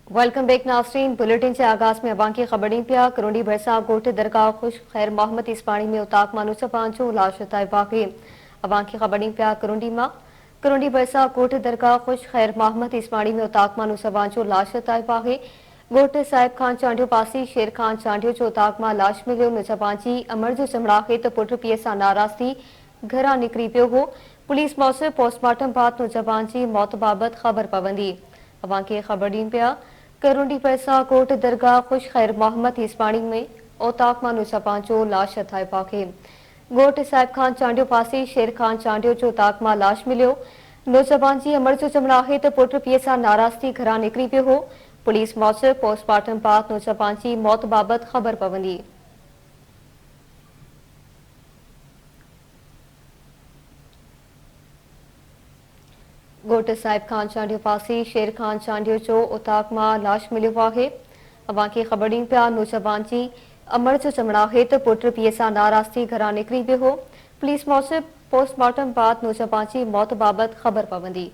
Welcome back नाज़रीन। Bulletin से आगाज में अवां की खबरें पिया करोंडी भरसा गोट दरगाह खुश खैर मोहम्मद इस पानी में उताक मानूस पांचो लाश वाक़े अवां की खबरें पिया करोंडी मां करोंडी भरसा गोट दरगाह खुश खैर मोहम्मद इस पानी में उताक मानूस पांचो लाश वाक़े गोट साहिब खान चांडियो पासी शेर खान चांडियो जो उताक मां लाश मिलियो नुसपांची अमर जो चमड़ाहे तो पुट पीउ सां नाराज़ थी घरां निकिरी पियो हो। पुलिस मौसूल पोस्टमार्टम बाद नुसपांची मौत बाबत खबर पवंदी। अवां की खबरें पिया करोंडी पैसा कोट दरगाह खुश खैर मोहम्मद हिस्पाणी में ओताक मानू सपांचो लाश थाए पाखे गोट साहिब खान चांडियो पासी शेर खान चांडियो जो ताक मां लाश मिलियो नौजवान अमर जो चमड़ाहे तो पुट पीउ सां नाराज़ थी घरां निकिरी पियो हो। पुलिस मौसूल पोस्टमार्टम बाद नौजवान मौत बाबत खबर पवंदी। गोट साहिब खान चांडियो पासी शेर खान चांडियो जो उताक मां लाश मिलियो है। अवां की खबरें पिया नौजवान अमर जो चमड़ाहे तो पुट पीउ सां नाराज़ थी घरां निकिरी पियो हो। पुलिस मौसूल पोस्टमार्टम बाद नौजवान मौत बाबत खबर पवंदी।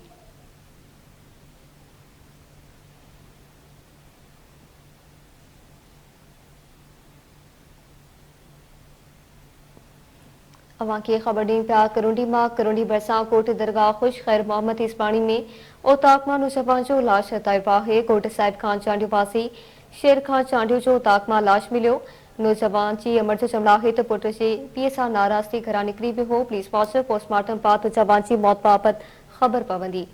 अवां की खबरें पिया करोंडी मां करोंडी भरसा कोट दरगाह खुश खैर मोहम्मद इस पानी में ओताक मां नुसपां जो लाश ताइबा है। कोट साहिब खान चांडियो पासी शेर खान चांडियो जो ओताक मां लाश मिलियो नौजवान अमर जो चमड़ाहे तो पुट जे पीउ सां नाराज़ थी घरां निकिरी पियो हो। पुलिस मौसूल पोस्टमार्टम बाद नौजवान मौत बाबत खबर पवंदी।